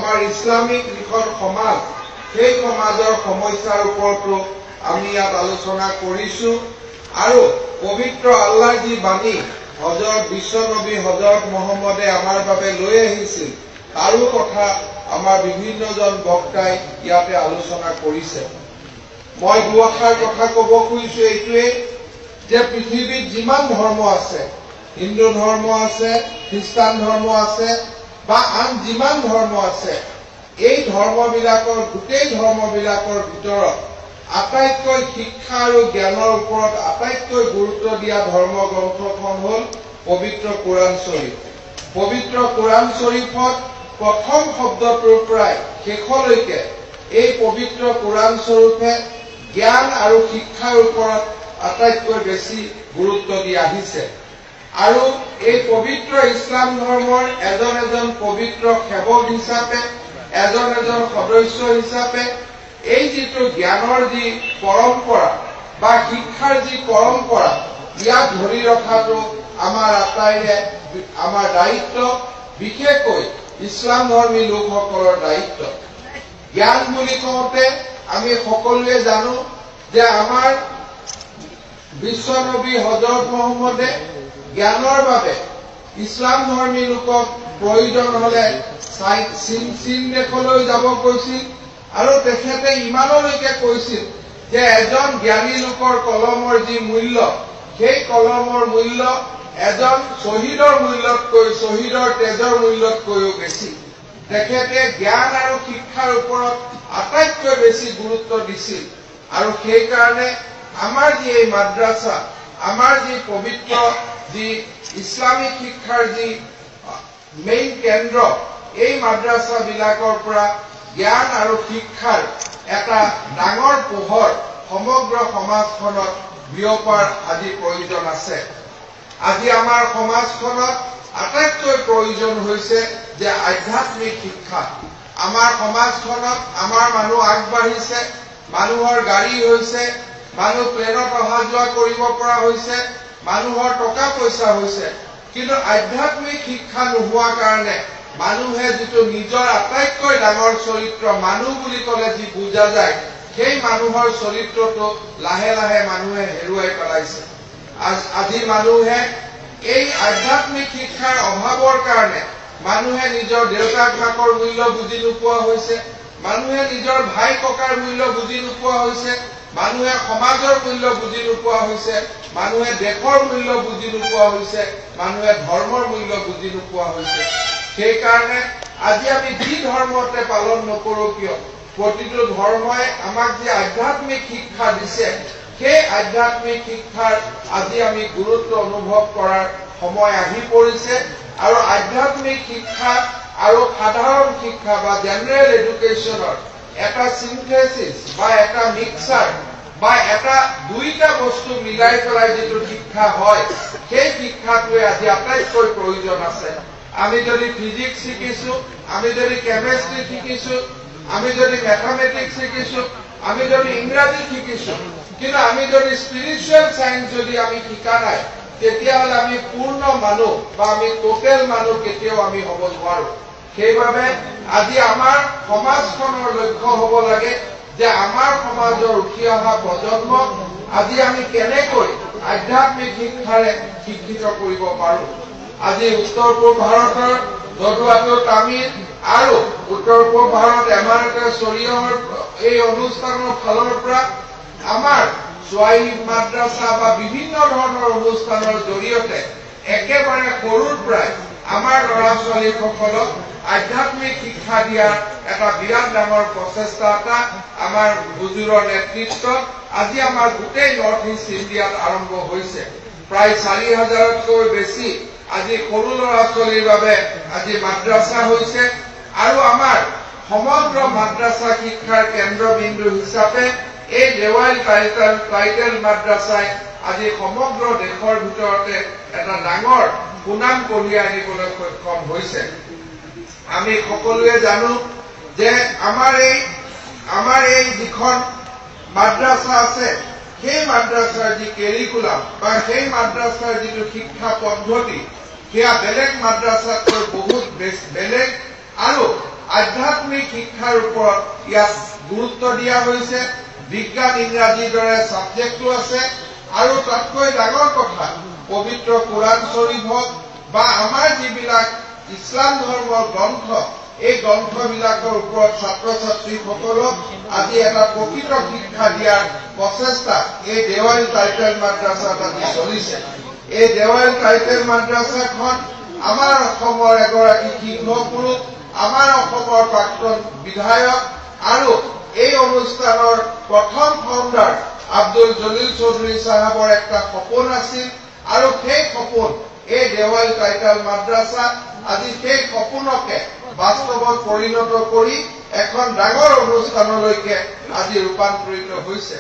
আমাৰ ইছলামিক যিখন সমাজ সেই সমাজৰ সমস্যাৰ ওপৰতো আমি ইয়াত আলোচনা কৰিছো আৰু পবিত্ৰ আল্লাহৰ যি বাণী হযৰত বিশ্বনবী হযৰত মুহাম্মদে আমাৰ বাবে লৈ আহিছিল তাৰো কথা আমাৰ বিভিন্নজন বক্তাই ইয়াতে আলোচনা কৰিছে। মই দুআষাৰ কথা ক'ব খুজিছো এইটোৱে যে পৃথিৱীত যিমান ধৰ্ম আছে, হিন্দু ধৰ্ম আছে, খ্ৰীষ্টান ধৰ্ম আছে বা আন যিমান ধৰ্ম আছে, এই ধৰ্মবিলাকৰ গোটেই ধৰ্মবিলাকৰ ভিতৰত আটাইতকৈ শিক্ষা আৰু জ্ঞানৰ ওপৰত আটাইতকৈ গুৰুত্ব দিয়া ধৰ্মগ্ৰন্থখন হ'ল পবিত্ৰ কোৰাণ শ্বৰীফ। পবিত্ৰ কোৰাণ শ্বৰীফত প্ৰথম শব্দটোৰ পৰাই শেষলৈকে এই পবিত্ৰ কোৰাণ শ্বৰীফে জ্ঞান আৰু শিক্ষাৰ ওপৰত আটাইতকৈ বেছি গুৰুত্ব দি আহিছে আৰু এই পবিত্ৰ ইছলাম ধৰ্মৰ এজন এজন পবিত্ৰ সেৱক হিচাপে, এজন এজন সদস্য হিচাপে এই যিটো জ্ঞানৰ যি পৰম্পৰা বা শিক্ষাৰ যি পৰম্পৰা ইয়াক ধৰি ৰখাটো আমাৰ আটাইৰে আমাৰ দায়িত্ব, বিশেষকৈ ইছলাম ধৰ্মী লোকসকলৰ দায়িত্ব। জ্ঞান বুলি কওঁতে আমি সকলোৱে জানো যে আমাৰ বিশ্বনবী হযৰত মুহাম্মদে জ্ঞানৰ বাবে ইছলাম ধৰ্মী লোকক প্ৰয়োজন হলে চীন দেশলৈ যাব কৈছিল আৰু তেখেতে ইমানলৈকে কৈছিল যে এজন জ্ঞানী লোকৰ কলমৰ যি মূল্য, সেই কলমৰ মূল্য এজন শ্বহীদৰ মূল্যতকৈ, শ্বহীদৰ তেজৰ মূল্যতকৈও বেছি। তেখেতে জ্ঞান আৰু শিক্ষাৰ ওপৰত আটাইতকৈ বেছি গুৰুত্ব দিছিল আৰু সেইকাৰণে আমাৰ যি এই মাদ্ৰাছা, আমাৰ যি পবিত্ৰ যি ইছলামিক শিক্ষাৰ যি মেইন কেন্দ্ৰ, এই মাদ্ৰাছাবিলাকৰ পৰা জ্ঞান আৰু শিক্ষাৰ এটা ডাঙৰ পোহৰ সমগ্ৰ সমাজখনত বিয়পাৰ আজি প্ৰয়োজন আছে। আজি আমাৰ সমাজখনত আটাইতকৈ প্ৰয়োজন হৈছে যে আধ্যাত্মিক শিক্ষা। আমাৰ সমাজখনত আমাৰ মানুহ আগবাঢ়িছে, মানুহৰ গাড়ী হৈছে, মানুহ প্লেনত অহা যোৱা কৰিব পৰা হৈছে, মানুহৰ টকা পইচা হৈছে, কিন্তু আধ্যাত্মিক শিক্ষা নোহোৱা কাৰণে মানুহে যিটো নিজৰ আটাইতকৈ ডাঙৰ চৰিত্ৰ মানুহ বুলি ক'লে যি বুজা যায়, সেই মানুহৰ চৰিত্ৰটো লাহে লাহে মানুহে হেৰুৱাই পেলাইছে। আজি মানুহে এই আধ্যাত্মিক শিক্ষাৰ অভাৱৰ কাৰণে মানুহে নিজৰ দেউতাক মাকৰ মূল্য বুজি নোপোৱা হৈছে, মানুহে নিজৰ ভাই ককাৰ মূল্য বুজি নোপোৱা হৈছে, মানুহে সমাজৰ মূল্য বুজি নোপোৱা হৈছে, মানুহে দেশৰ মূল্য বুজি নোপোৱা হৈছে, মানুহে ধৰ্মৰ মূল্য বুজি নোপোৱা হৈছে। সেইকাৰণে আজি আমি যি ধৰ্মতে পালন নকৰো কিয়, প্ৰতিটো ধৰ্মই আমাক যি আধ্যাত্মিক শিক্ষা দিছে, সেই আধ্যাত্মিক শিক্ষাৰ আজি আমি গুৰুত্ব অনুভৱ কৰাৰ সময় আহি পৰিছে আৰু আধ্যাত্মিক শিক্ষা আৰু সাধাৰণ শিক্ষা বা জেনেৰেল এডুকেশ্যনৰ এটা সিনথেসিস বা এটা মিক্সাৰ বা এটা দুইটা বস্তু মিলাই পেলাই যিটো শিক্ষা হয়, সেই শিক্ষাটোৱে আজি আটাইতকৈ প্ৰয়োজন আছে। আমি যদি ফিজিক্স শিকিছো, আমি যদি কেমেষ্ট্ৰি শিকিছো, আমি যদি মেথামেটিক্স শিকিছো, আমি যদি ইংৰাজী শিকিছো, কিন্তু আমি যদি স্পিৰিচুৱেল সায়েন্স যদি আমি শিকা নাই, তেতিয়াহ'লে আমি পূৰ্ণ মানুহ বা আমি টোটেল মানুহ কেতিয়াও আমি হ'ব নোৱাৰো। সেইবাবে আজি আমাৰ সমাজখনৰ লক্ষ্য হ'ব লাগে যে আমাৰ সমাজৰ উঠি অহা প্ৰজন্মক আজি আমি কেনেকৈ আধ্যাত্মিক শিক্ষাৰে শিক্ষিত কৰিব পাৰো। আজি উত্তৰ পূব ভাৰতৰ যদুৱাটো তামিল আৰু উত্তৰ পূব ভাৰত এমাৰকাছ চৰিয়হৰ এই অনুষ্ঠানৰ ফালৰ পৰা আমাৰ সোৱাহিব মাদ্ৰাছা বা বিভিন্ন ধৰণৰ অনুষ্ঠানৰ জৰিয়তে একেবাৰে সৰুৰ পৰাই আমাৰ ল'ৰা ছোৱালীসকলক আধ্যাত্মিক শিক্ষা দিয়াৰ এটা বিৰাট ডাঙৰ প্ৰচেষ্টা এটা আমাৰ হুজুৰৰ নেতৃত্বত আজি আমাৰ গোটেই নৰ্থ ইষ্ট ইণ্ডিয়াত আৰম্ভ হৈছে। প্ৰায় ৪,০০০তকৈ বেছি আজি সৰু ল'ৰা ছোৱালীৰ বাবে আজি মাদ্ৰাছা হৈছে আৰু আমাৰ সমগ্ৰ মাদ্ৰাছা শিক্ষাৰ কেন্দ্ৰবিন্দু হিচাপে এই দেৱাইল টাইটেল মাদ্ৰাছাই আজি সমগ্ৰ দেশৰ ভিতৰতে এটা ডাঙৰ সুনাম কঢ়িয়াই আনিবলৈ সক্ষম হৈছে। আমি সকলোৱে জানো যে আমাৰ এই যিখন মাদ্ৰাছা আছে, সেই মাদ্ৰাছাৰ যি কেৰিকুলাম বা সেই মাদ্ৰাছাৰ যিটো শিক্ষা পদ্ধতি, সেয়া বেলেগ মাদ্ৰাছাতকৈ বহুত বেলেগ আৰু আধ্যাত্মিক শিক্ষাৰ ওপৰত ইয়াত গুৰুত্ব দিয়া হৈছে বিজ্ঞান ইংৰাজীৰ দৰে সাবজেক্টটো আছে আৰু তাতকৈ ডাঙৰ কথা পবিত্ৰ কোৰআন শৰীফ হওক বা আমাৰ যিবিলাক ইছলাম ধৰ্মৰ গ্ৰন্থ এই গ্ৰন্থবিলাকৰ ওপৰত ছাত্ৰ ছাত্ৰীসকলক আজি এটা প্ৰকৃত শিক্ষা দিয়াৰ প্ৰচেষ্টা এই দেৱাইল টাইটেল মাদ্ৰাছাত আজি চলিছে এই দেৱাইল টাইটেল মাদ্ৰাছাখন আমাৰ অসমৰ এগৰাকী শিক্ষকগুৰু আমাৰ অসমৰ প্ৰাক্তন বিধায়ক আৰু এই অনুষ্ঠানৰ প্ৰথম ফাউণ্ডাৰ আব্দুল জলিল চৌধুৰী সাহেবৰ একটা সপোন আছিল আৰু সেই সপোন এই দেৱাইল টাইটেল মাদ্ৰাছা আজি সেই সপোনকে বাস্তৱত পৰিণত কৰি এখন ডাঙৰ অনুষ্ঠানলৈকে আজি ৰূপান্তৰিত হৈছে।